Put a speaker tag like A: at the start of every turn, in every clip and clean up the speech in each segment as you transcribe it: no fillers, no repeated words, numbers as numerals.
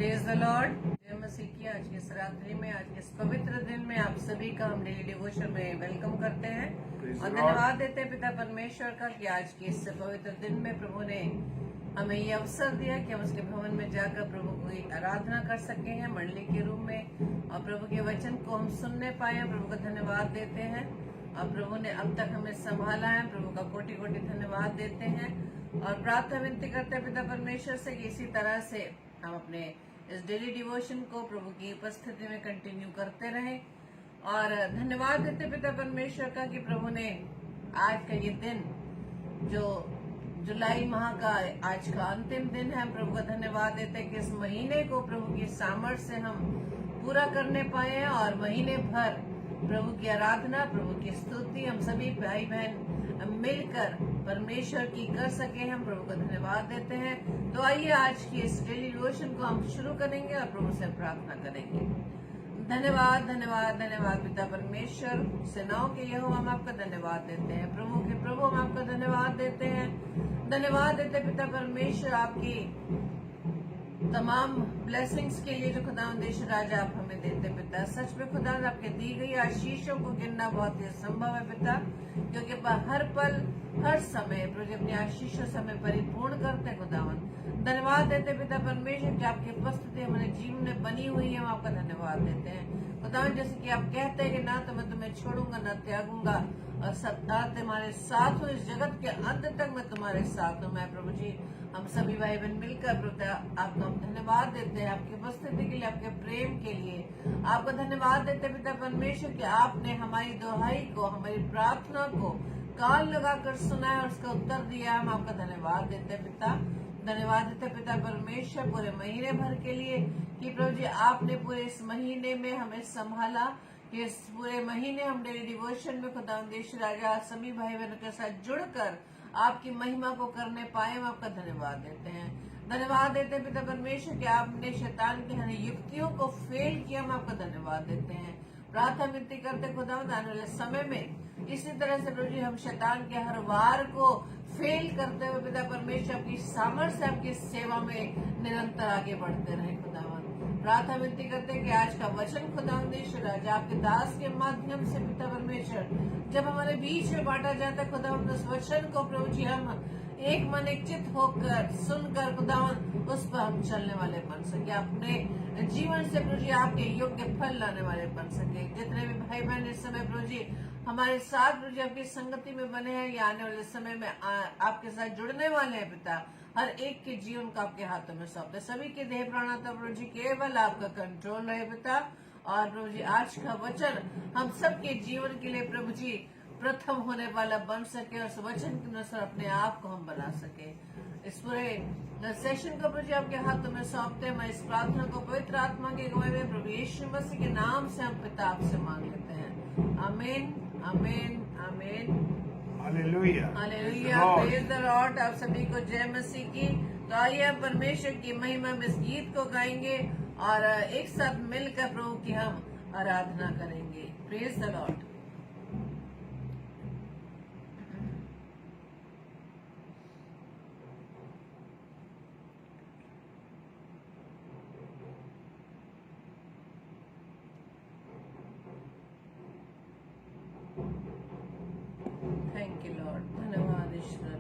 A: Praise the lord. जय मसीह की आज की इस रात्रि में, आज के इस पवित्र दिन में आप सभी का हम डेली डिवोशन में वेलकम करते हैं और धन्यवाद देते हैं पिता परमेश्वर का कि आज के इस पवित्र दिन में प्रभु ने हमें ये अवसर दिया कि हम उसके भवन में जाकर प्रभु की आराधना कर सके हैं मंडली के रूप में, और प्रभु के वचन को हम सुनने पाए। प्रभु का धन्यवाद देते हैं और प्रभु ने अब तक हमें संभाला है, प्रभु का कोटि कोटि धन्यवाद देते हैं और प्रार्थना विनती करते हैं पिता परमेश्वर से कि इसी तरह से हम अपने इस डेली डिवोशन को प्रभु की उपस्थिति में कंटिन्यू करते रहें। और धन्यवाद देते पिता परमेश्वर का कि प्रभु ने आज का ये दिन जो जुलाई माह का आज का अंतिम दिन है, प्रभु का धन्यवाद देते हैं कि इस महीने को प्रभु की सामर्थ्य से हम पूरा करने पाए हैं और महीने भर प्रभु की आराधना, प्रभु की स्तुति हम सभी भाई बहन मिलकर परमेश्वर की कर सके। हम प्रभु का धन्यवाद देते हैं। तो आइए आज की इस डेली डिवोशन को हम शुरू करेंगे और प्रभु से प्रार्थना करेंगे। धन्यवाद धन्यवाद धन्यवाद पिता परमेश्वर, सेनाओं के यहोवा हम आपका धन्यवाद देते हैं। प्रभु के प्रभु हम आपका धन्यवाद देते हैं। धन्यवाद देते पिता परमेश्वर आपकी तमाम ब्लेसिंग्स के लिए जो खुदा देश राजा आप हमें देते पिता। सच में खुदा आपके दी गई आशीषों को गिनना बहुत ही असंभव है पिता, क्योंकि हर पल हर समय प्रभु अपनी आशीषों से हमें परिपूर्ण करते खुदावन। धन्यवाद देते पिता परमेश्वर कि आपकी उपस्थिति हमारे जीवन में बनी हुई है, हम आपका धन्यवाद देते हैं खुदावन। जैसे कि आप कहते हैं कि ना तो मैं तुम्हें छोड़ूंगा ना त्यागूंगा और सदा तुम्हारे साथ हूँ, इस जगत के अंत तक मैं तुम्हारे साथ हूँ। मैं प्रभु जी हम सभी भाई बहन मिलकर आपका हम धन्यवाद देते हैं, आपकी उपस्थिति के लिए, आपके प्रेम के लिए आपका धन्यवाद देते हैं पिता परमेश्वर कि आपने हमारी दुहाई को, हमारी प्रार्थना को कान लगाकर सुना है और उसका उत्तर दिया। हम आपका धन्यवाद देते हैं पिता। धन्यवाद देते पिता परमेश्वर पूरे महीने भर के लिए कि प्रभु जी आपने पूरे इस महीने में हमें संभाला, कि इस पूरे महीने हम डेली डिवोशन में खुदा देश राजा सभी भाई बहनों के साथ जुड़कर आपकी महिमा को करने पाए। हम आपका धन्यवाद देते हैं। धन्यवाद देते हैं पिता परमेश्वर कि आपने शैतान की हर युक्तियों को फेल किया। हम आपका धन्यवाद देते हैं। प्रार्थना विनती करते खुदा आने वाले समय में इसी तरह से प्रभु जी हम शैतान के हर वार को फेल करते हुए पिता परमेश्वर आपकी सामर्थ्य आपकी सेवा में निरंतर आगे बढ़ते रहे खुदावन। प्रार्थना विनती करते हैं कि आज का वचन खुदावंदेश्वर राजा आपके दास के माध्यम से पिता परमेश्वर जब हमारे बीच में बांटा जाता है खुदावन, उस वचन को प्रभु जी हम एक मन एक चित होकर सुनकर खुदावन उस पर हम चलने वाले बन सके, अपने जीवन से प्रभु जी आपके योग्य फल लाने वाले बन सके। जितने भी भाई बहन इस समय प्रभु जी हमारे साथ प्रभु जी आपकी संगति में बने हैं या आने वाले समय में आपके साथ जुड़ने वाले हैं पिता, हर एक के जीवन को आपके हाथों में सौंपते, सभी के देह प्राणाता प्रभु जी केवल आपका कंट्रोल रहे पिता। और प्रभु जी आज का वचन हम सबके जीवन के लिए प्रभु जी प्रथम होने वाला बन सके और उस वचन के अनुसार अपने आप को हम बना सके। इस पूरे सेशन को प्रभु जी आपके हाथों में सौंपते हैं। मैं इस प्रार्थना को पवित्र आत्मा के गवाही में प्रभु यीशु मसीह के नाम से हम पिता आपसे मांग लेते हैं। आमीन आमीन आमीन।
B: Hallelujah
A: hallelujah. Praise the Lord. आप सभी को जय मसीह की। तो आइए हम परमेश्वर की महिमा में इस गीत को गाएंगे और एक साथ मिलकर प्रभु की हम आराधना करेंगे। Praise the Lord. Thank you Lord. धन्यवाद ईश्वर।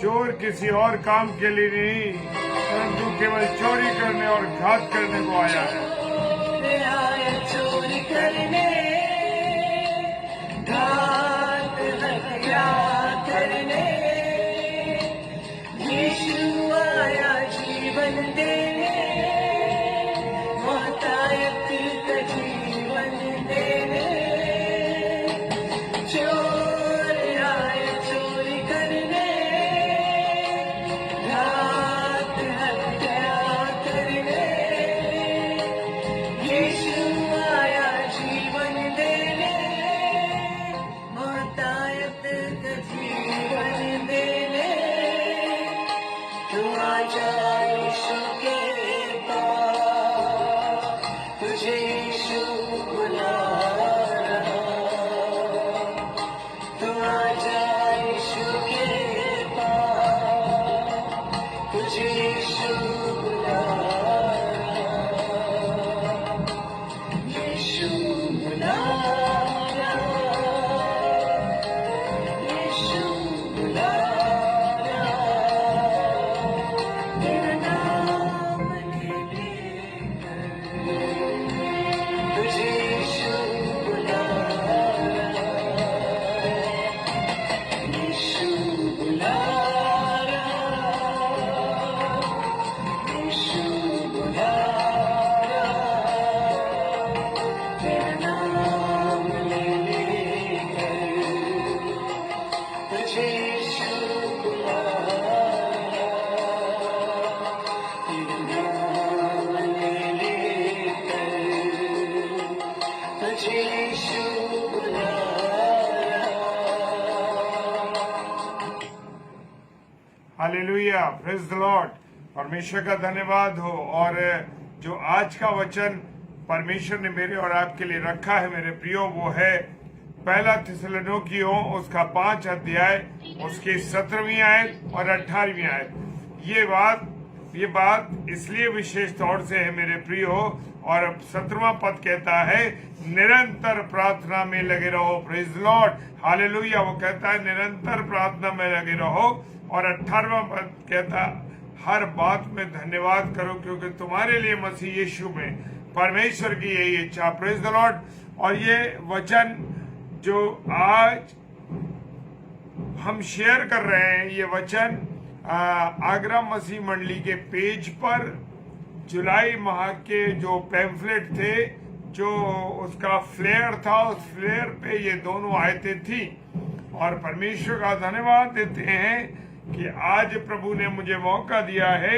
B: चोर किसी और काम के लिए नहीं, परंतु केवल चोरी करने और घात करने को आया है।
A: चोरी करने, घात हत्या करने, यीशु आया जीवन देने, मोहतायत का जीवन देने। चोर आए चोरी करने, घात हत्या करने, यीशु आया जीवन देने, मोहतायत का जीवन देने। तू आजा यीशु के पास, तुझे यीशु बुला रहा। तू आजा यीशु के पास, तुझे यीशु बुला रहा। यीशु बुला रहा, यीशु बुला रहा। तेरा नाम ले लेकर, तुझे यीशु बुला रहा। यीशु बुला रहा, यीशु बुला रहा। तेरा नाम ले लेकर, तुझे यीशु बुला रहा। तेरा नाम ले लेकर, तुझे यीशु बुला रहा।
B: Hallelujah, praise the Lord. परमेश्वर का धन्यवाद हो। और जो आज का वचन परमेश्वर ने मेरे और आपके लिए रखा है मेरे प्रियो, वो है पहला थिस्सलुनीकियों उसका 5 अध्याय उसकी 17वीं आयत और 18वीं आयत। ये बात इसलिए विशेष तौर से है मेरे प्रियो। और 17वां पद कहता है निरंतर प्रार्थना में लगे रहो। Praise the lord, hallelujah. वो कहता है निरंतर प्रार्थना में लगे रहो। और 18वां पद कहता हर बात में धन्यवाद करो, क्योंकि तुम्हारे लिए मसीह यीशु में परमेश्वर की यही इच्छा। Praise the Lord. और ये वचन जो आज हम शेयर कर रहे हैं, ये वचन आगरा मसीह मंडली के पेज पर जुलाई माह के जो पैम्फलेट थे, जो उसका फ्लेयर था, उस फ्लेयर पे ये दोनों आयतें थी। और परमेश्वर का धन्यवाद देते हैं कि आज प्रभु ने मुझे मौका दिया है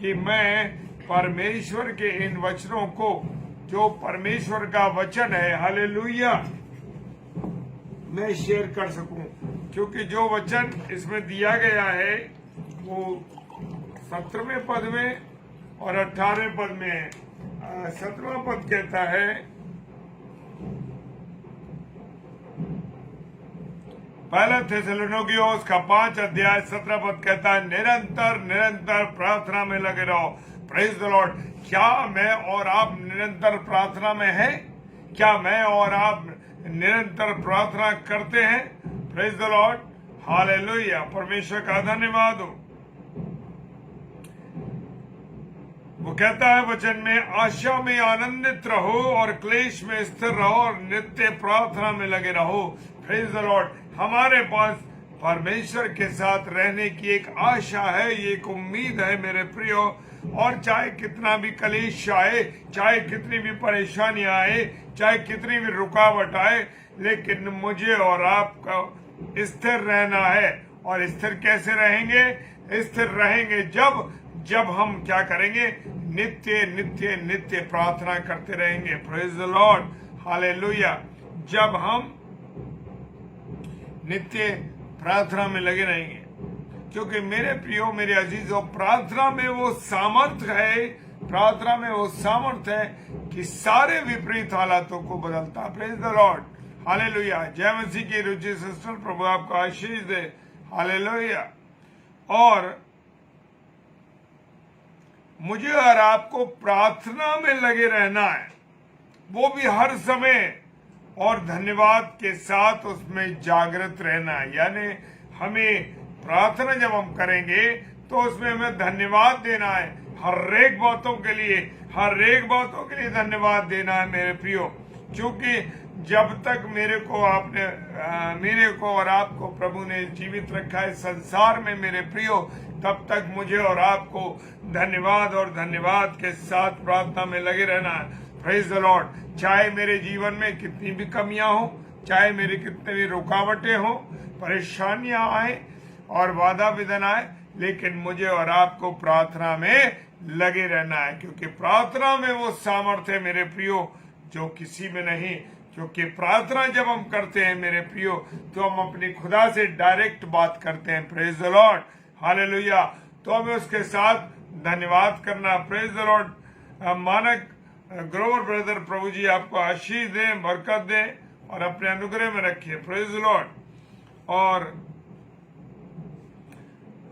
B: कि मैं परमेश्वर के इन वचनों को, जो परमेश्वर का वचन है, हालेलुया, मैं शेयर कर सकूं। क्योंकि जो वचन इसमें दिया गया है वो 17वें पद में और 18वें पद में है। 17वां पद कहता है, पहला थिस्सलुनीकियों उसका 5 अध्याय 17 पद कहता है निरंतर निरंतर प्रार्थना में लगे रहो। Praise the Lord. क्या मैं और आप निरंतर प्रार्थना में हैं? क्या मैं और आप निरंतर प्रार्थना करते हैं? Praise the lord, hallelujah. परमेश्वर का धन्यवाद हो। वो कहता है वचन में, आशा में आनंदित रहो और क्लेश में स्थिर रहो और नित्य प्रार्थना में लगे रहो। Praise the Lord. हमारे पास परमेश्वर के साथ रहने की एक आशा है, ये एक उम्मीद है मेरे प्रियो। और चाहे कितना भी कलेश आए, चाहे कितनी भी परेशानी आए, चाहे कितनी भी रुकावट आए, लेकिन मुझे और आपको स्थिर रहना है। और स्थिर कैसे रहेंगे? स्थिर रहेंगे जब हम क्या करेंगे? नित्य नित्य नित्य प्रार्थना करते रहेंगे। Praise the lord, hallelujah. जब हम नित्य प्रार्थना में लगे रहेंगे, क्योंकि मेरे प्रियो, मेरे अजीजों, प्रार्थना में वो सामर्थ्य है, प्रार्थना में वो सामर्थ्य है कि सारे विपरीत हालातों को बदलता। Praise the lord, hallelujah. जय मसीह की रुचि सिस्टर, प्रभु आपको आशीष दे, हालेलुया। और मुझे और आपको प्रार्थना में लगे रहना है, वो भी हर समय, और धन्यवाद के साथ उसमें जागृत रहना है। यानी हमें प्रार्थना जब हम करेंगे तो उसमें हमें धन्यवाद देना है, हर एक बातों के लिए, हर एक बातों के लिए धन्यवाद देना है मेरे प्रियो। क्योंकि जब तक मेरे को और आपको प्रभु ने जीवित रखा है संसार में मेरे प्रियो, तब तक मुझे और आपको धन्यवाद और धन्यवाद के साथ प्रार्थना में लगे रहना है। Praise the Lord. चाहे मेरे जीवन में कितनी भी कमियां हो, चाहे मेरी कितनी भी रुकावटें हो, परेशानियां आए और बाधा विघ्न आए, लेकिन मुझे और आपको प्रार्थना में लगे रहना है। क्योंकि प्रार्थना में वो सामर्थ्य है मेरे प्रियो जो किसी में नहीं। क्योंकि प्रार्थना जब हम करते हैं मेरे प्रियो, तो हम अपनी खुदा से डायरेक्ट बात करते हैं। Praise the lord, hallelujah. तो हमें उसके साथ धन्यवाद करना। Praise the Lord. मानक ग्रोवर ब्रदर, प्रभु जी आपको आशीष दें, बरकत दें और अपने अनुग्रह में रखिए। Praise the Lord. और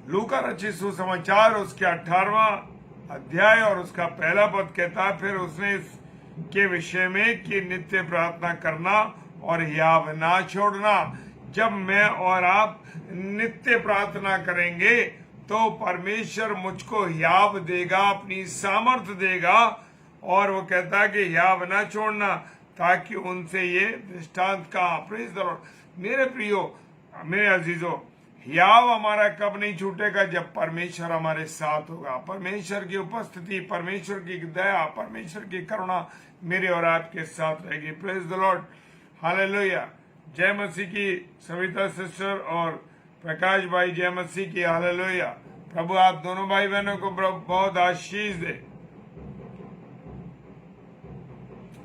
B: लूका रचित सुसमाचार उसके 18वां अध्याय और उसका पहला पद कहता है, फिर उसने के विषय में कि नित्य प्रार्थना करना और याव ना छोड़ना। जब मैं और आप नित्य प्रार्थना करेंगे तो परमेश्वर मुझको याव देगा, अपनी सामर्थ्य देगा। और वो कहता है कि याव ना छोड़ना, ताकि उनसे ये दृष्टांत का। Praise the Lord. मेरे प्रियो, मेरे अजीजों, याव हमारा कब नहीं छूटेगा? जब परमेश्वर हमारे साथ होगा। परमेश्वर की उपस्थिति, परमेश्वर की दया, परमेश्वर की करुणा मेरे और आपके साथ रहेगी। Praise the lord, hallelujah. जय मसीह की सविता सिस्टर और प्रकाश भाई, जय मसीह की, हालेलुया। प्रभु आप दोनों भाई बहनों को बहुत आशीष दे।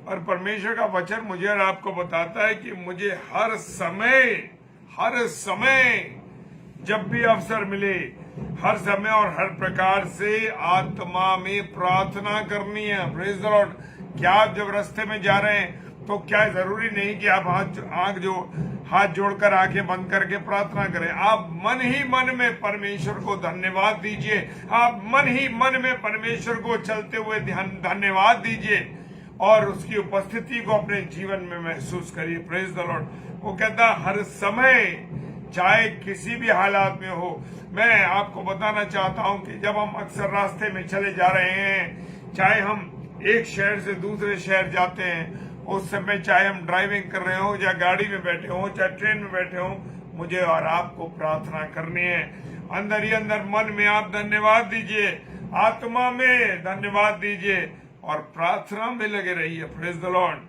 B: और परमेश्वर का वचन मुझे और आपको बताता है कि मुझे हर समय जब भी अवसर मिले, हर समय और हर प्रकार से आत्मा में प्रार्थना करनी है। Praise the Lord. क्या आप जब रास्ते में जा रहे हैं तो क्या जरूरी नहीं कि आप हाथ जोड़कर आंखें बंद करके प्रार्थना करें? आप मन ही मन में परमेश्वर को धन्यवाद दीजिए। आप मन ही मन में परमेश्वर को चलते हुए धन्यवाद दीजिए और उसकी उपस्थिति को अपने जीवन में महसूस करिए। Praise the Lord. वो कहता हर समय, चाहे किसी भी हालात में हो। मैं आपको बताना चाहता हूं कि जब हम अक्सर रास्ते में चले जा रहे हैं, चाहे हम एक शहर से दूसरे शहर जाते हैं, उस समय चाहे हम ड्राइविंग कर रहे हो या गाड़ी में बैठे हो, चाहे ट्रेन में बैठे हो, मुझे और आपको प्रार्थना करनी है। अंदर ही अंदर मन में आप धन्यवाद दीजिए, आत्मा में धन्यवाद दीजिए और प्रार्थना में लगे रहिए। Praise the Lord.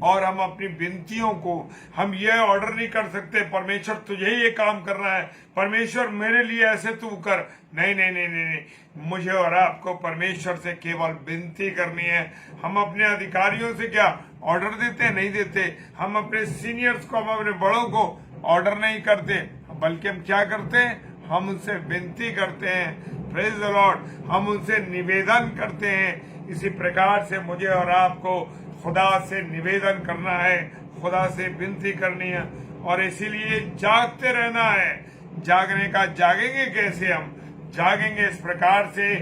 B: और हम अपनी विनतियों को हम ये ऑर्डर नहीं कर सकते, परमेश्वर तुझे ये काम करना है, परमेश्वर मेरे लिए ऐसे तू कर। नहीं नहीं नहीं नहीं नहीं, मुझे और आपको परमेश्वर से केवल विनती करनी है। हम अपने अधिकारियों से क्या ऑर्डर देते हैं? नहीं देते। हम अपने सीनियर्स को, हम अपने बड़ों को ऑर्डर नहीं करते, बल्कि हम क्या करते हैं? हम उनसे विनती करते हैं। Praise the Lord. हम उनसे निवेदन करते हैं। इसी प्रकार से मुझे और आपको खुदा से निवेदन करना है, खुदा से विनती करनी है और इसीलिए जागते रहना है। जागने का जागेंगे कैसे? हम जागेंगे इस प्रकार से,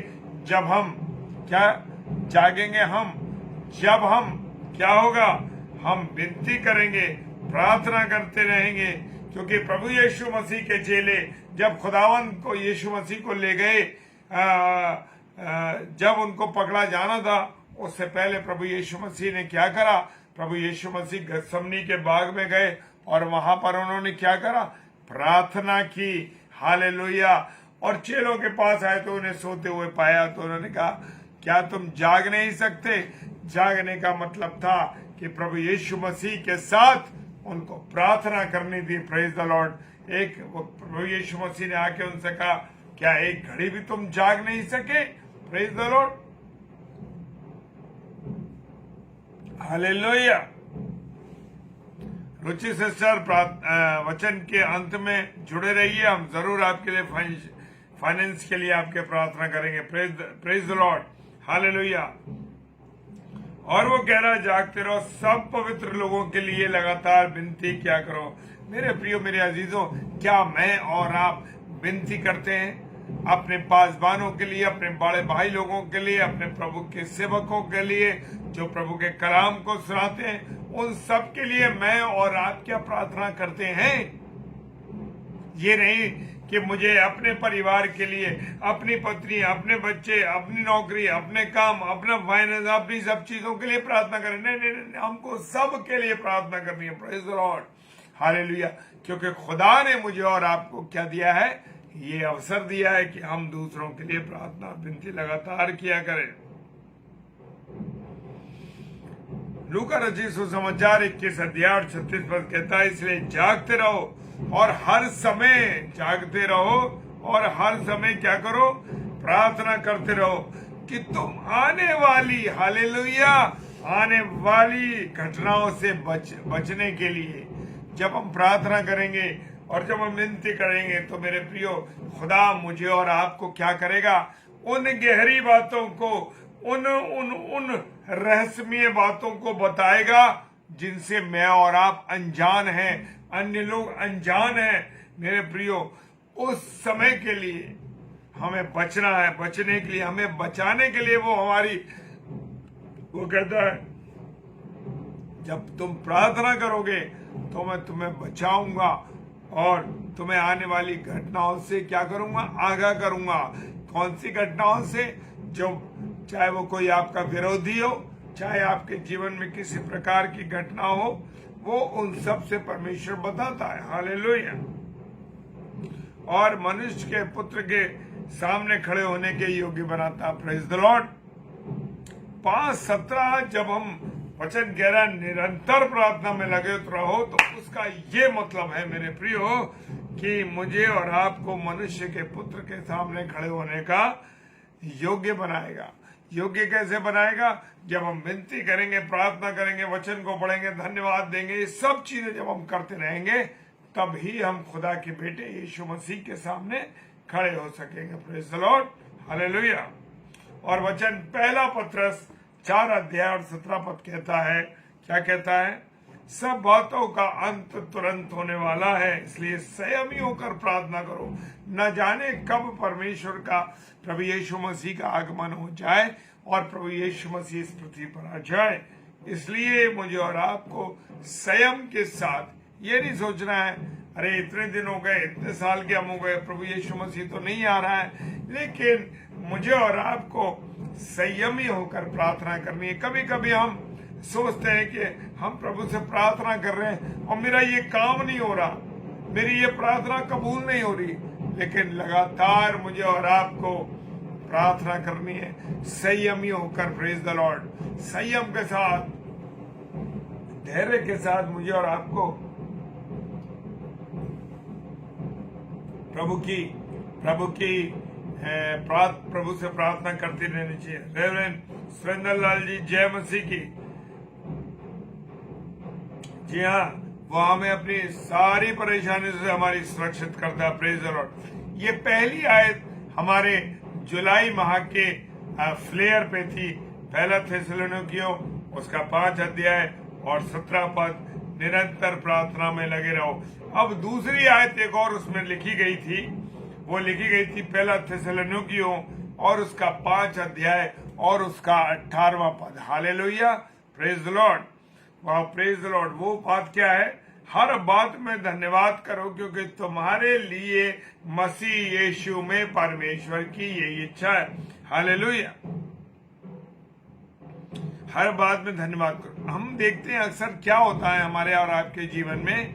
B: जब हम क्या जागेंगे? जब हम क्या होगा? हम विनती करेंगे, प्रार्थना करते रहेंगे। क्योंकि प्रभु यीशु मसीह के चेले जब खुदावंद को, यीशु मसीह को ले गए जब उनको पकड़ा जाना था उससे पहले प्रभु यीशु मसीह ने क्या करा? प्रभु यीशु मसीह गतसमनी के बाग में गए और वहां पर उन्होंने क्या करा? प्रार्थना की। हालेलुया। और चेलों के पास आए तो उन्हें सोते हुए पाया तो उन्होंने कहा, क्या तुम जाग नहीं सकते? जागने का मतलब था कि प्रभु यीशु मसीह के साथ उनको प्रार्थना करनी थी। Praise the lord. प्रभु यीशु मसीह ने आके उनसे कहा, क्या एक घड़ी भी तुम जाग नहीं सके? Praise the lord. Hallelujah. Ruchi sister, वचन के अंत में जुड़े रहिए। हम जरूर आपके लिए फाइनेंस के लिए आपके प्रार्थना करेंगे। Praise the lord. हालेलुया। और वो कह रहा, जागते रहो, सब पवित्र लोगों के लिए लगातार विनती क्या करो। मेरे प्रियो, मेरे अजीजों, क्या मैं और आप विनती करते हैं अपने पासबानों के लिए, अपने बड़े भाई लोगों के लिए, अपने प्रभु के सेवकों के लिए जो प्रभु के कलाम को सुनाते हैं, उन सब के लिए मैं और आप क्या प्रार्थना करते हैं? ये नहीं कि मुझे अपने परिवार के लिए, अपनी पत्नी, अपने बच्चे, अपनी नौकरी, अपने काम, अपना फाइनेंस, अपनी सब चीजों के लिए प्रार्थना करें। नहीं नहीं नहीं, हमको सब के लिए प्रार्थना करनी है। Praise the lord. हालेलुया। क्योंकि खुदा ने मुझे और आपको क्या दिया है? ये अवसर दिया है कि हम दूसरों के लिए प्रार्थना विनती लगातार किया करें। लूका रचित सुसमाचार 21 अध्याय 36 पद कहता है, इसलिए जागते रहो और हर समय जागते रहो और हर समय क्या करो? प्रार्थना करते रहो कि तुम आने वाली, हालेलुया, आने वाली घटनाओं से बचने के लिए जब हम प्रार्थना करेंगे और जब हम विनती करेंगे तो मेरे प्रियो, खुदा मुझे और आपको क्या करेगा? उन गहरी बातों को, उन रहस्यमय बातों को बताएगा जिनसे मैं और आप अनजान हैं, अन्य लोग अनजान हैं। मेरे प्रियो, उस समय के लिए हमें बचना है। बचने के लिए, हमें बचाने के लिए वो कहता है, जब तुम प्रार्थना करोगे तो मैं तुम्हें बचाऊंगा और तुम्हें आने वाली घटनाओं से क्या करूंगा? आगाह करूंगा। कौन सी घटनाओं से? जो चाहे वो कोई आपका विरोधी हो, चाहे आपके जीवन में किसी प्रकार की घटना हो, वो उन सब से परमेश्वर बताता है। हालेलुया। और मनुष्य के पुत्र के सामने खड़े होने के योग्य बनाता। Praise the Lord. 5:17 जब हम वचन कह रहा निरंतर प्रार्थना में लगे रहो, तो उसका ये मतलब है मेरे प्रियो कि मुझे और आपको मनुष्य के पुत्र के सामने खड़े होने का योग्य बनाएगा। योग्य कैसे बनाएगा? जब हम विनती करेंगे, प्रार्थना करेंगे, वचन को पढ़ेंगे, धन्यवाद देंगे, ये सब चीजें जब हम करते रहेंगे, तब ही हम खुदा के बेटे यीशु मसीह के सामने खड़े हो सकेंगे। Praise the lord. हालेलुया। और वचन पहला पत्रस 4 अध्याय और 17 पद कहता है, क्या कहता है? सब बातों का अंत तुरंत होने वाला है, इसलिए संयमी होकर प्रार्थना करो। न जाने कब परमेश्वर का, प्रभु यीशु मसीह का आगमन हो जाए और प्रभु यीशु मसीह इस पृथ्वी पर आ जाए। इसलिए मुझे और आपको संयम के साथ ये नहीं सोचना है, अरे इतने दिन हो गए, इतने साल के हम हो गए, प्रभु यीशु मसीह तो नहीं आ रहा है। लेकिन मुझे और आपको संयमी होकर प्रार्थना करनी है। कभी कभी हम सोचते हैं कि हम प्रभु से प्रार्थना कर रहे हैं और मेरा ये काम नहीं हो रहा, मेरी ये प्रार्थना कबूल नहीं हो रही, लेकिन लगातार मुझे और आपको प्रार्थना करनी है संयमी होकर। Praise the Lord. संयम के साथ, धैर्य के साथ मुझे और आपको प्रभु से प्रार्थना करती रहनी चाहिए। रेवरेंड सुरेंद्र लाल जी, जय मसीह की। जी हाँ, वो हमें अपनी सारी परेशानी से हमारी सुरक्षित करता है। Praise the Lord. ये पहली आयत हमारे जुलाई माह के फ्लेयर पे थी। पहला थिस्सलुनीकियों उसका 5 अध्याय और 17 पद, निरंतर प्रार्थना में लगे रहो। अब दूसरी आयत एक और उसमें लिखी गई थी, वो लिखी गई थी पहला थिस्सलुनीकियों और उसका 5 अध्याय और उसका 18वां पद। हालेलुया। Praise the Lord. वाह, प्रेज द लॉर्ड। वो बात क्या है? हर बात में धन्यवाद करो, क्योंकि तुम्हारे लिए मसीह यीशु में परमेश्वर की यही इच्छा है। हालेलुया। हर बात में धन्यवाद करो। हम देखते हैं अक्सर क्या होता है हमारे और आपके जीवन में,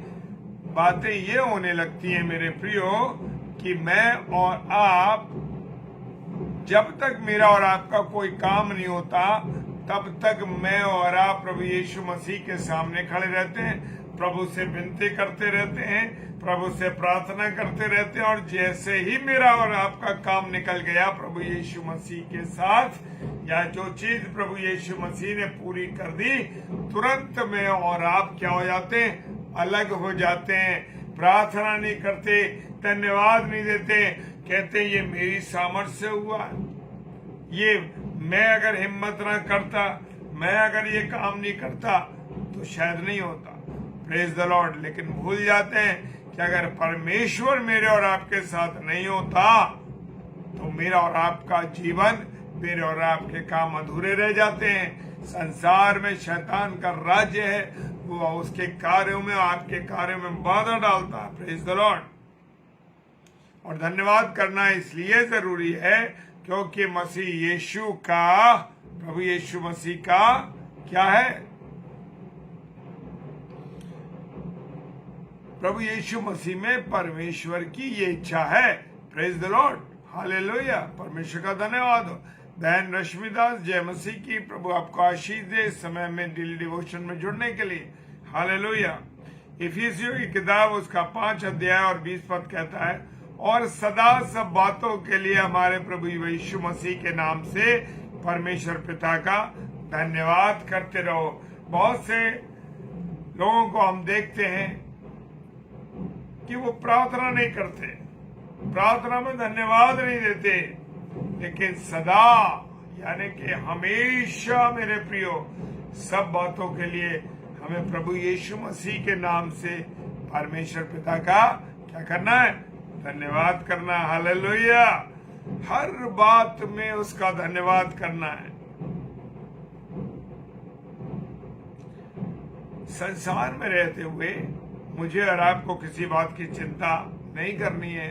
B: बातें ये होने लगती हैं मेरे प्रियो कि मैं और आप, जब तक मेरा और आपका कोई काम नहीं होता तब तक मैं और आप प्रभु यीशु मसीह के सामने खड़े रहते हैं, प्रभु से विनती करते रहते हैं, प्रभु से प्रार्थना करते रहते हैं, और जैसे ही मेरा और आपका काम निकल गया प्रभु यीशु मसीह के साथ, या जो चीज प्रभु यीशु मसीह ने पूरी कर दी, तुरंत मैं और आप क्या हो जाते हैं? अलग हो जाते हैं। प्रार्थना नहीं करते, धन्यवाद नहीं देते, कहते ये मेरी सामर्थ्य से हुआ, ये मैं अगर हिम्मत ना करता, मैं अगर ये काम नहीं करता तो शायद नहीं होता। Praise the Lord. लेकिन भूल जाते हैं कि अगर परमेश्वर मेरे और आपके साथ नहीं होता तो मेरा और आपका जीवन, मेरे और आपके काम अधूरे रह जाते हैं। संसार में शैतान का राज्य है, वो उसके कार्यों में, आपके कार्यों में बाधा डालता है। Praise the Lord. और धन्यवाद करना इसलिए जरूरी है क्योंकि मसीह यीशु का, प्रभु यीशु मसीह का क्या है? प्रभु यीशु मसीह में परमेश्वर की ये इच्छा है। Praise the lord. हालेलुया। परमेश्वर का धन्यवाद हो। बहन रश्मि दास, जय मसीह की। प्रभु आपको आशीष दे इस समय में डेली डिवोशन में जुड़ने के लिए। हालेलुया। इफिसियों की किताब उसका 5 अध्याय और 20 पद कहता है, और सदा सब बातों के लिए हमारे प्रभु यीशु मसीह के नाम से परमेश्वर पिता का धन्यवाद करते रहो। बहुत से लोगों को हम देखते हैं कि वो प्रार्थना नहीं करते, प्रार्थना में धन्यवाद नहीं देते, लेकिन सदा यानी कि हमेशा मेरे प्रियो सब बातों के लिए हमें प्रभु यीशु मसीह के नाम से परमेश्वर पिता का क्या करना है? धन्यवाद करना। हालेलुया। हर बात में उसका धन्यवाद करना है। संसार में रहते हुए मुझे और आपको किसी बात की चिंता नहीं करनी है,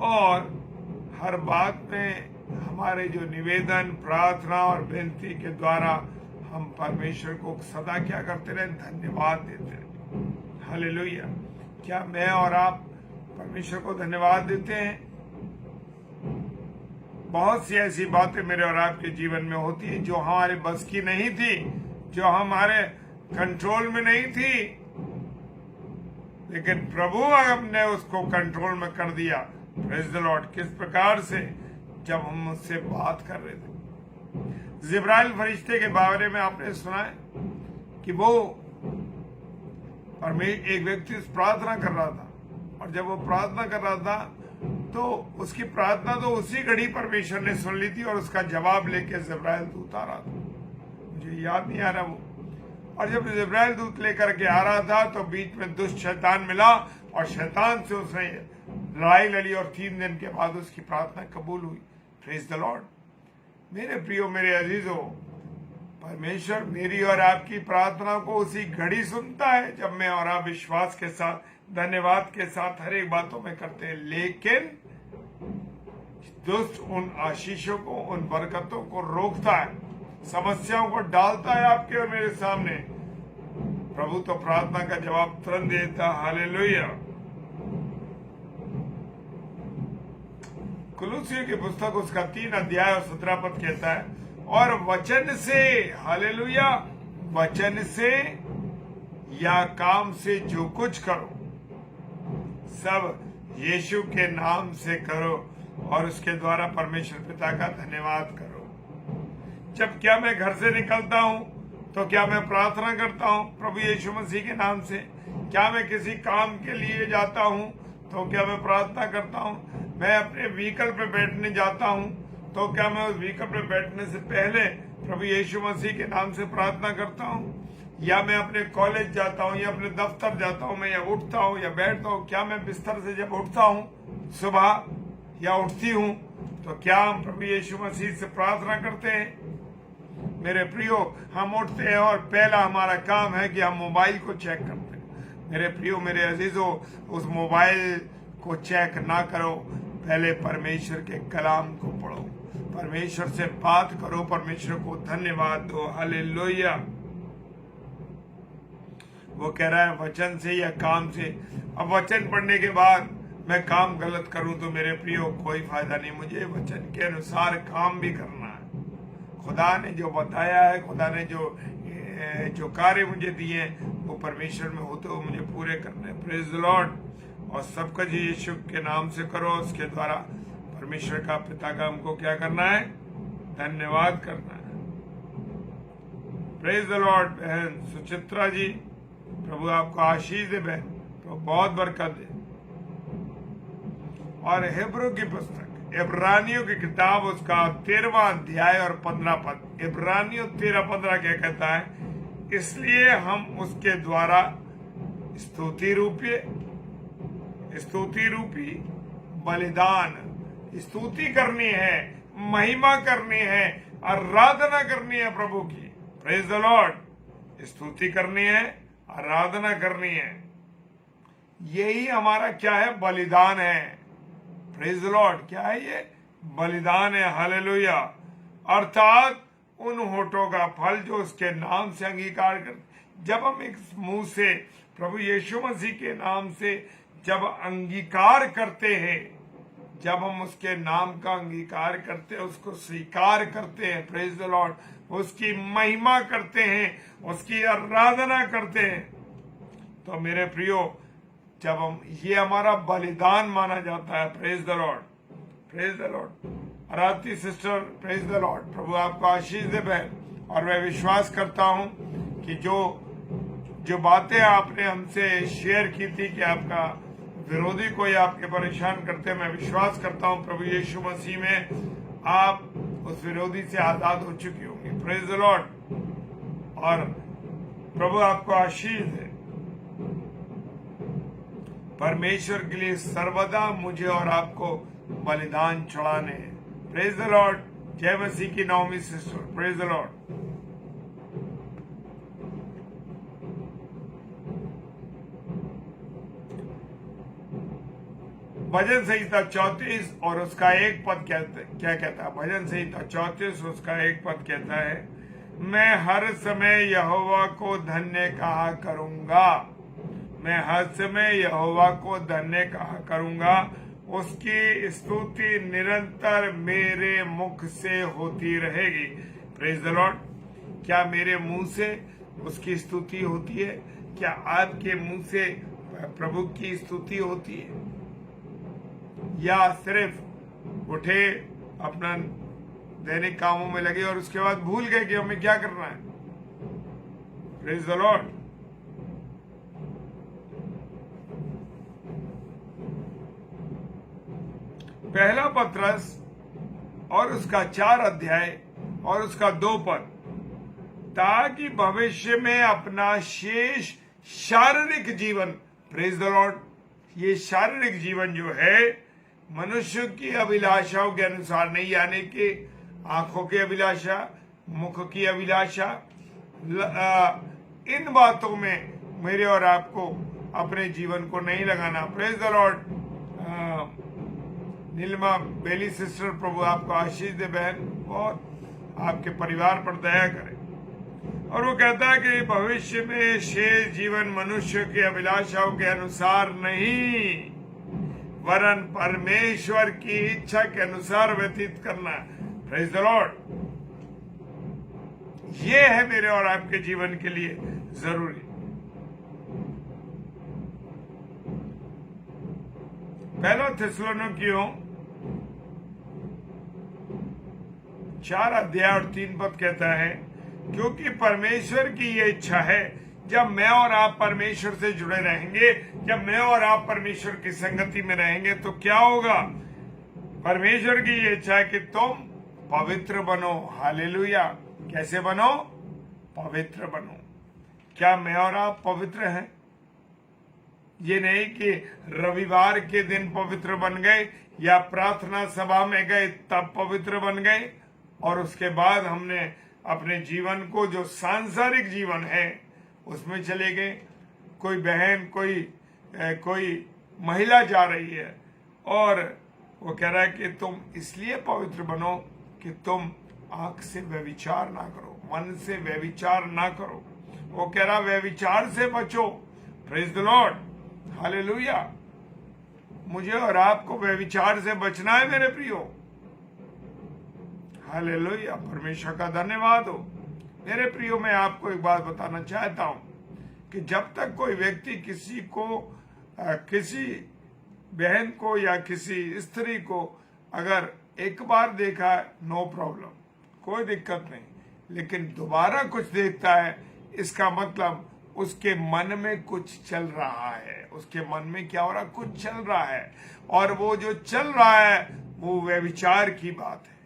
B: और हर बात में हमारे जो निवेदन, प्रार्थना और विनती के द्वारा हम परमेश्वर को सदा क्या करते रहे? धन्यवाद देते रहे। हालेलुया। क्या मैं और आप परमेश्वर को धन्यवाद देते हैं? बहुत सी ऐसी बातें मेरे और आपके जीवन में होती है जो हमारे बस की नहीं थी, जो हमारे कंट्रोल में नहीं थी, लेकिन प्रभु हमने उसको कंट्रोल में कर दिया। Praise the Lord. किस प्रकार से? जब हम उससे बात कर रहे थे। जिब्राइल फरिश्ते के बारे में आपने सुना है कि वो और एक व्यक्ति प्रार्थना कर रहा था, और जब वो प्रार्थना कर रहा था तो उसकी प्रार्थना तो उसी घड़ी परमेश्वर ने सुन ली थी, और उसका जवाब लेके जिब्राइल दूत आ रहा था। मुझे याद नहीं आ रहा वो। और जब जिब्राइल दूत लेकर के आ रहा था तो बीच में दुष्ट शैतान मिला, और शैतान से उसने लड़ाई लड़ी, और 3 दिन के बाद उसकी प्रार्थना कबूल हुई। Praise the Lord. मेरे प्रियो, मेरे अजीजों, परमेश्वर मेरी और आपकी प्रार्थना को उसी घड़ी सुनता है जब मैं और आप विश्वास के साथ, धन्यवाद के साथ हर एक बातों में करते हैं। लेकिन दुष्ट उन आशीषों को, उन बरकतों को रोकता है, समस्याओं को डालता है आपके और मेरे सामने। प्रभु तो प्रार्थना का जवाब तुरंत देता। हालेलुया। कुलुसियों की पुस्तक उसका 3 अध्याय और 17 पद कहता है, और वचन से, हालेलुया, वचन से या काम से जो कुछ करो सब यीशु के नाम से करो, और उसके द्वारा परमेश्वर पिता का धन्यवाद करो। जब क्या मैं घर से निकलता हूं तो क्या मैं प्रार्थना करता हूं प्रभु यीशु मसीह के नाम से? क्या मैं किसी काम के लिए जाता हूं तो क्या मैं प्रार्थना करता हूं? मैं अपने व्हीकल पे बैठने जाता हूं तो क्या मैं उस व्हीकल पे बैठने से पहले प्रभु यीशु मसीह के नाम से प्रार्थना करता हूं? या मैं अपने कॉलेज जाता हूं या अपने दफ्तर जाता हूं, मैं या उठता हूं या बैठता हूं, क्या मैं बिस्तर से जब उठता हूं सुबह या उठती हूं तो क्या हम प्रभु यीशु मसीह से प्रार्थना करते हैं? मेरे प्रियो, हम उठते हैं और पहला हमारा काम है कि हम मोबाइल को चेक करते हैं, मेरे प्रियो, मेरे अजीजों, उस मोबाइल को चेक ना करो, पहले परमेश्वर के कलाम को पढ़ो, परमेश्वर से बात करो, परमेश्वर को धन्यवाद दो। हालेलुया। वो कह रहा है वचन से या काम से। अब वचन पढ़ने के बाद मैं काम गलत करूं तो मेरे प्रियो कोई फायदा नहीं। मुझे वचन के अनुसार काम भी करना है। खुदा ने जो बताया है, खुदा ने जो कार्य मुझे दिए वो परमेश्वर में होते हुए मुझे पूरे करने हैं। Praise the Lord. और सब कुछ यीशु के नाम से करो, उसके द्वारा परमेश्वर का पिता का हमको क्या करना है? धन्यवाद करना है। Praise the Lord. बहन सुचित्रा जी, प्रभु आपको आशीष दे बहन, तो बहुत बरकत दे। और हिब्रू की पुस्तक इब्रानियों की किताब, उसका 13वां अध्याय और 15 पद, इब्रानियों 13-15 क्या कहता है? इसलिए हम उसके द्वारा स्तुति रूपी बलिदान, स्तुति करनी है, महिमा करनी है, आराधना करनी है प्रभु की। Praise the Lord. स्तुति करनी है, आराधना करनी है, यही हमारा क्या है? बलिदान है। Praise the Lord. क्या है ये? बलिदान है। हालेलुया। अर्थात उन होठों का फल जो उसके नाम से अंगीकार करते। जब हम एक मुंह से प्रभु यीशु मसीह के नाम से जब अंगीकार करते हैं, जब हम उसके नाम का अंगीकार करते हैं, उसको स्वीकार करते हैं, प्रेज द लॉर्ड, उसकी महिमा करते हैं, उसकी आराधना करते हैं, तो मेरे प्रियो, जब हम ये हमारा बलिदान माना जाता है। Praise the lord, praise the lord. Aradhati sister, praise the lord. प्रभु आपको आशीष दे बहन। और मैं विश्वास करता हूं कि जो बातें आपने हमसे शेयर की थी कि आपका विरोधी कोई आपके परेशान करते, मैं विश्वास करता हूं प्रभु यीशु मसीह में आप उस विरोधी से आजाद हो चुकी होंगी। Praise the Lord. और प्रभु आपको आशीष दे। परमेश्वर के लिए सर्वदा मुझे और आपको बलिदान चढ़ाने हैं। Praise the lord. जय मसीह की Navami sister. Praise the lord. भजन संहिता 34 और उसका एक पद क्या कहता है? भजन संहिता 34 उसका एक पद कहता है, मैं हर समय यहोवा को धन्य कहा करूंगा। मैं हर समय यहोवा को धन्य कहा करूंगा, उसकी स्तुति निरंतर मेरे मुख से होती रहेगी। Praise the Lord. क्या मेरे मुंह से उसकी स्तुति होती है? क्या आपके मुंह से प्रभु की स्तुति होती है? या सिर्फ उठे, अपना दैनिक कामों में लगे और उसके बाद भूल गए कि हमें क्या करना है? Praise the Lord. पहला पत्रस और उसका 4 अध्याय और उसका 2 पद, ताकि भविष्य में अपना शेष शारीरिक जीवन, प्रेज द लॉर्ड, ये शारीरिक जीवन जो है मनुष्य की अभिलाषाओं के अनुसार नहीं, यानी कि आंखों की अभिलाषा, मुख की अभिलाषा, इन बातों में मेरे और आपको अपने जीवन को नहीं लगाना। Praise the lord. Neelima Beli sister, प्रभु आपको आशीष दे बहन, बहुत आपके परिवार पर दया करे। और वो कहता है कि भविष्य में शेष जीवन मनुष्य की अभिलाषाओं के अनुसार नहीं, वरन परमेश्वर की इच्छा के अनुसार व्यतीत करना। Praise the Lord. ये है मेरे और आपके जीवन के लिए जरूरी। पहला थिस्सलुनीकियों 4 अध्याय और 3 पद कहता है, क्योंकि परमेश्वर की ये इच्छा है, जब मैं और आप परमेश्वर से जुड़े रहेंगे, जब मैं और आप परमेश्वर की संगति में रहेंगे, तो क्या होगा? परमेश्वर की ये इच्छा है कि तुम पवित्र बनो। हालेलुया। कैसे बनो? पवित्र बनो। क्या मैं और आप पवित्र हैं? ये नहीं कि रविवार के दिन पवित्र बन गए या प्रार्थना सभा में गए तब पवित्र बन गए और उसके बाद हमने अपने जीवन को, जो सांसारिक जीवन है, उसमें चले गए। कोई बहन कोई महिला जा रही है और वो कह रहा है कि तुम इसलिए पवित्र बनो कि तुम आंख से व्यभिचार ना करो, मन से व्यभिचार ना करो। वो कह रहा व्यभिचार से बचो। Praise the lord, hallelujah. मुझे और आपको व्यभिचार से बचना है मेरे प्रियो, हालेलुया। परमेश्वर का धन्यवाद हो। मेरे प्रियो, मैं आपको एक बात बताना चाहता हूं कि जब तक कोई व्यक्ति किसी बहन को या किसी स्त्री को अगर एक बार देखा है, नो प्रॉब्लम, कोई दिक्कत नहीं, लेकिन दोबारा कुछ देखता है, इसका मतलब उसके मन में कुछ चल रहा है। उसके मन में क्या हो रहा, कुछ चल रहा है, और वो जो चल रहा है वो व्यभिचार की बात है।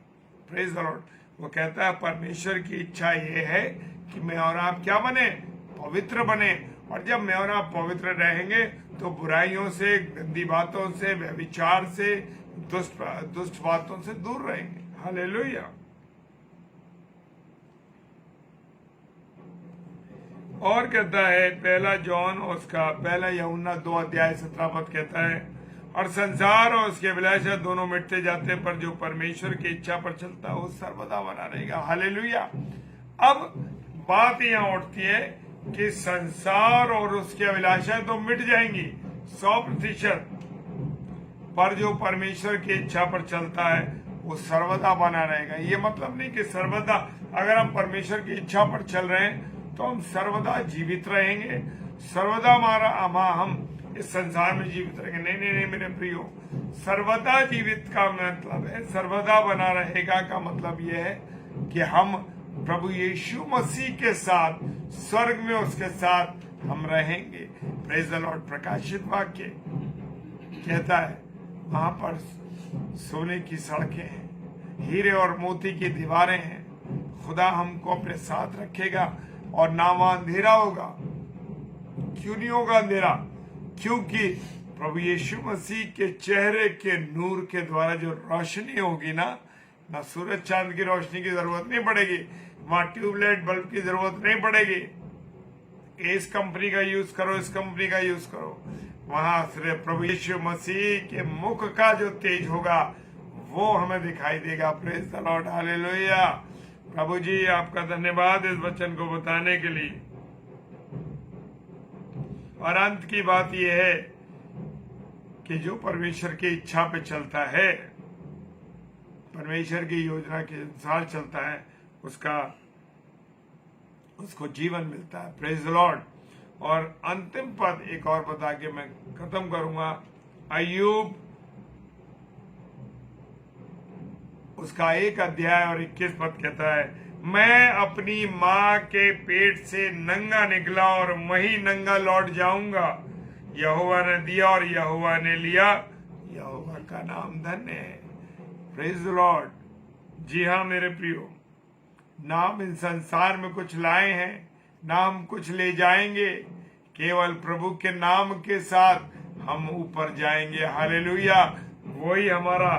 B: Praise the Lord. वो कहता है परमेश्वर की इच्छा ये है कि मैं और आप क्या बने, पवित्र बने, और जब मैं और आप पवित्र रहेंगे तो बुराइयों से, गंदी बातों से, व्यभिचार से, दुष्ट बातों से दूर रहेंगे। हालेलुया। और कहता है पहला यूहन्ना 2:17 कहता है, और संसार और उसके अभिलाषा दोनों मिटते जाते हैं, पर जो परमेश्वर की इच्छा पर चलता है वो सर्वदा बना रहेगा। हालेलुया। अब बात यहाँ उठती है कि संसार और उसकी अभिलाषाएं तो मिट जाएंगी 100%, पर जो परमेश्वर की इच्छा पर चलता है वो सर्वदा बना रहेगा। ये मतलब नहीं कि सर्वदा, अगर हम परमेश्वर की इच्छा पर चल रहे हैं तो हम सर्वदा जीवित रहेंगे, सर्वदा हम इस संसार में जीवित रहेंगे। नहीं नहीं नहीं मेरे प्रियो, सर्वदा जीवित का मतलब है, सर्वदा बना रहेगा का मतलब यह है कि हम प्रभु यीशु मसीह के साथ स्वर्ग में उसके साथ हम रहेंगे। Praise the Lord. प्रकाशित वाक्य कहता है वहां पर सोने की सड़कें हैं, हीरे और मोती की दीवारें हैं। खुदा हमको अपने साथ रखेगा और ना वहां अंधेरा होगा। क्यों नहीं होगा अंधेरा? क्योंकि प्रभु यीशु मसीह के चेहरे के नूर के द्वारा जो रोशनी होगी ना सूरज चांद की रोशनी की जरूरत नहीं पड़ेगी, वहां ट्यूबलाइट बल्ब की जरूरत नहीं पड़ेगी। इस कंपनी का यूज करो, इस कंपनी का यूज करो, वहां सिर्फ प्रभु यीशु मसीह के मुख का जो तेज होगा वो हमें दिखाई देगा। Praise the lord, hallelujah. प्रभु जी आपका धन्यवाद इस वचन को बताने के लिए। और अंत की बात यह है कि जो परमेश्वर की इच्छा पे चलता है, परमेश्वर की योजना के अनुसार चलता है, उसको जीवन मिलता है। Praise the Lord. और अंतिम पद एक और बता के मैं खत्म करूंगा। अय्यूब उसका 1 अध्याय और 21 पद कहता है, मैं अपनी माँ के पेट से नंगा निकला और वही नंगा लौट जाऊंगा। यहोवा ने दिया और यहोवा ने लिया, यहोवा का नाम धन्य है। Praise the Lord. जी हाँ मेरे प्रियो, ना हम इस संसार में कुछ लाए हैं, ना हम कुछ ले जाएंगे, केवल प्रभु के नाम के साथ हम ऊपर जाएंगे। हालेलुया। वही हमारा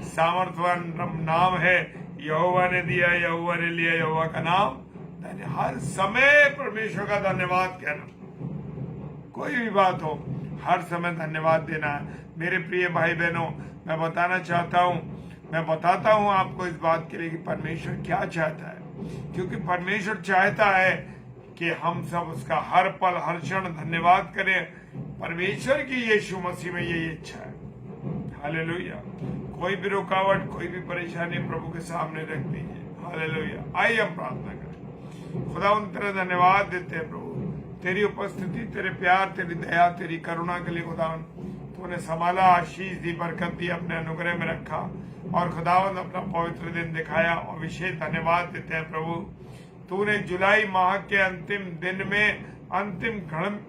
B: सामर्थ्यवान नाम है। यहोवा ने दिया, यहोवा ने लिया, यहोवा का नाम धन्य। हर समय परमेश्वर का धन्यवाद कहना, कोई भी बात हो, हर समय धन्यवाद देना है। मेरे प्रिय भाई बहनों, मैं बताता हूँ आपको इस बात के लिए कि परमेश्वर क्या चाहता है, क्योंकि परमेश्वर चाहता है कि हम सब उसका हर पल हर क्षण धन्यवाद करें। परमेश्वर की यीशु मसीह में यही इच्छा है। हालेलुया। कोई भी रुकावट, कोई भी परेशानी प्रभु के सामने रख दीजिए। हालेलुया। आइए हम प्रार्थना करें। खुदा उन तेरा धन्यवाद देते हैं प्रभु, तेरी उपस्थिति, तेरे प्यार, तेरी दया, तेरी करुणा के लिए। खुदावन तूने संभाला, आशीष दी, बरकत दी, अपने अनुग्रह में रखा, और खुदावन अपना पवित्र दिन दिखाया, और विशेष धन्यवाद देते हैं प्रभु। तूने जुलाई माह के अंतिम दिन में, अंतिम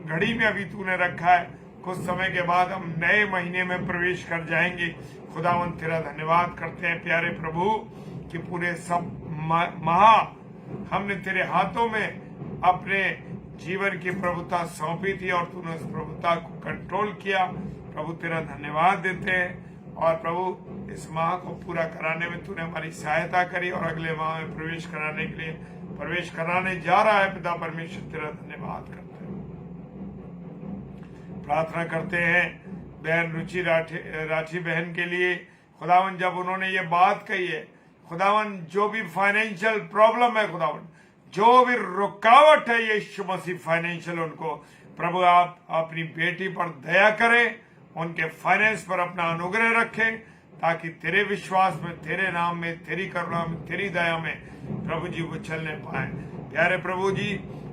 B: घड़ी में अभी तूने रखा है। कुछ समय के बाद हम नए महीने में प्रवेश कर जाएंगे। खुदावन तेरा धन्यवाद करते हैं प्यारे प्रभु कि पूरे सब माह हमने तेरे हाथों में अपने जीवन की प्रभुता सौंपी थी, और तूने उस प्रभुता को कंट्रोल किया। प्रभु तेरा धन्यवाद देते हैं, और प्रभु इस माह को पूरा कराने में तूने हमारी सहायता करी, और अगले माह में प्रवेश कराने जा रहा है। पिता परमेश्वर तेरा धन्यवाद करते हैं। प्रार्थना करते हैं बहन रुचि राठी बहन के लिए। खुदावन जब उन्होंने ये बात कही है खुदावन, जो भी फाइनेंशियल प्रॉब्लम है खुदावन, जो भी रुकावट है यीशु मसीह फाइनेंशियल, उनको प्रभु आप अपनी बेटी पर दया करें, उनके फाइनेंस पर अपना अनुग्रह रखें, ताकि तेरे विश्वास में, तेरे नाम में, तेरी करुणा में, तेरी दया में प्रभु जी वो चलने पाए। प्यारे प्रभु जी,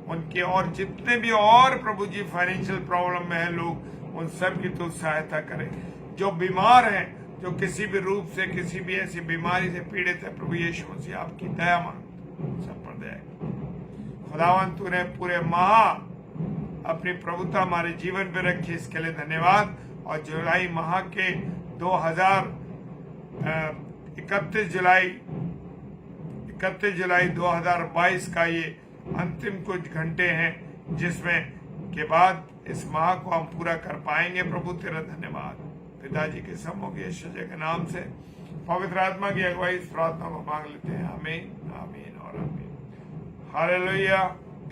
B: उनके और जितने भी और प्रभु जी फाइनेंशियल प्रॉब्लम में है लोग, उन सब की तो सहायता करें। जो बीमार हैं, जो किसी भी रूप से, किसी भी ऐसी बीमारी से पीड़ित है, प्रभु यीशु मसीह आपकी दया मांग सब पर दया। खुदावन तूने पूरे माह अपनी प्रभुता हमारे जीवन पे रखी, इसके लिए धन्यवाद। और जुलाई माह के 31 जुलाई 2022 का ये अंतिम कुछ घंटे हैं, जिसमें के बाद इस माह को हम पूरा कर पाएंगे। प्रभु तेरा धन्यवाद। पिताजी के सम्मुख यीशु के नाम से पवित्र आत्मा की अगुवाई इस प्रार्थना को मांग लेते हैं। आमीन, आमीन और आमीन। Hallelujah,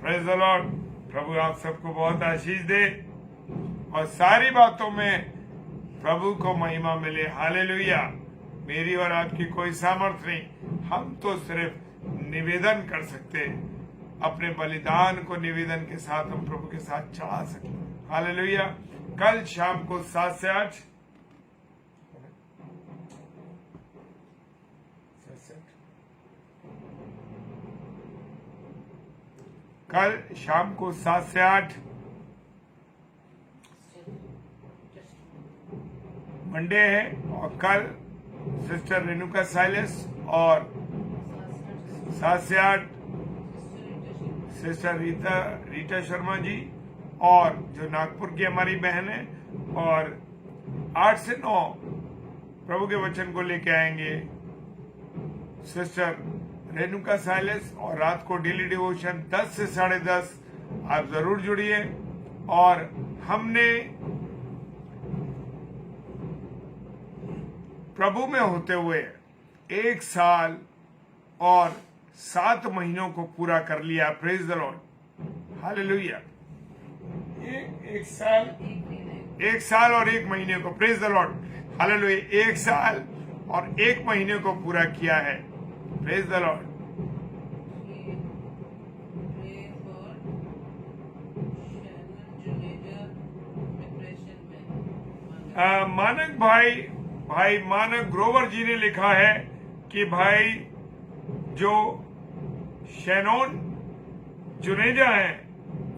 B: praise the lord. प्रभु आप सबको बहुत आशीष दे और सारी बातों में प्रभु को महिमा मिले। हालेलुया। मेरी और आपकी कोई सामर्थ्य नहीं, हम तो सिर्फ निवेदन कर सकते हैं, अपने बलिदान को निवेदन के साथ हम प्रभु के साथ चढ़ा सकते हैं। हालेलुया। कल शाम को 7 से 8 कल शाम को 7 से 8 मंडे है, और कल सिस्टर रेणुका साइलेस, और 7 से 8 सिस्टर रीता शर्मा जी, और जो नागपुर की हमारी बहन है, और 8 से 9 प्रभु के वचन को लेके आएंगे सिस्टर रेणुका साइलेस, और रात को डेली डिवोशन 10 से 10:30 आप जरूर जुड़िए। और हमने प्रभु में होते हुए 1 साल और 7 महीनों को पूरा कर लिया। Praise the lord. हालेलुया। एक साल और 1 महीने को, प्रेज द लॉर्ड। हालेलुया। 1 साल और 1 महीने को पूरा किया है। Praise the Lord. भाई मानक ग्रोवर जी ने लिखा है कि भाई जो शैनोन जुनेजा है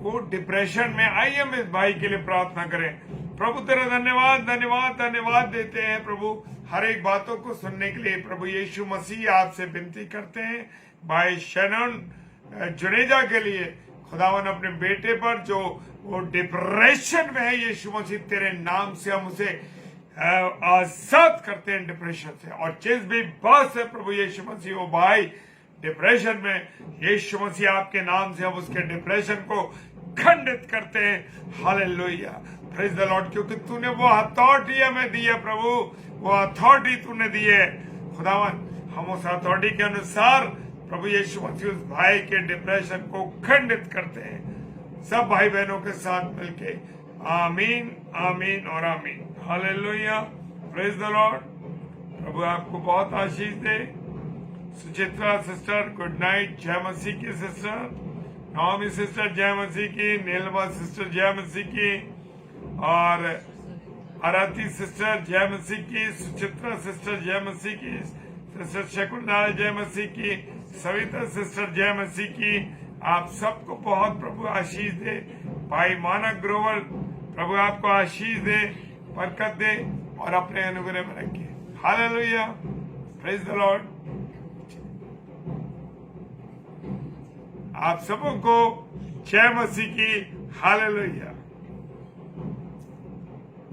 B: वो डिप्रेशन में, आइए हम इस भाई के लिए प्रार्थना करें। प्रभु तेरा धन्यवाद धन्यवाद धन्यवाद देते हैं प्रभु हर एक बातों को सुनने के लिए। प्रभु यीशु मसीह आपसे विनती करते हैं भाई शैनोन जुनेजा के लिए, खुदावन अपने बेटे पर जो वो डिप्रेशन में है, यीशु मसीह तेरे नाम से हम उसे आजाद करते हैं डिप्रेशन से। और जिस भी बात से प्रभु यीशु मसीह वो भाई डिप्रेशन में, यीशु मसीह आपके नाम से हम उसके डिप्रेशन को खंडित करते हैं। Hallelujah, praise the Lord. क्योंकि तूने वो अथॉरिटी हमें दी है प्रभु, वो अथॉरिटी तूने दी है खुदावन। हम उस अथॉरिटी के अनुसार प्रभु यीशु मसीह उस भाई के डिप्रेशन को खंडित करते हैं, सब भाई बहनों के साथ मिलके। आमीन, आमीन और आमीन। Hallelujah, praise the lord. प्रभु आपको बहुत आशीष दे। सुचित्रा सिस्टर गुड नाइट, जय मसीह की सिस्टर। नौमी सिस्टर जय मसीह की, नीलमा सिस्टर जय मसीह की, और आरती सिस्टर जय मसीह की, सुचित्रा सिस्टर जय मसीह की, सिस्टर शकुंतला जय मसीह की, सविता सिस्टर जय मसीह की। आप सबको बहुत प्रभु आशीष दे। भाई मानक ग्रोवर प्रभु आपको आशीष दे, बरकत दे और अपने अनुग्रह में रखे। Hallelujah, praise the Lord. आप सबको जय मसीह की। हालेलुया।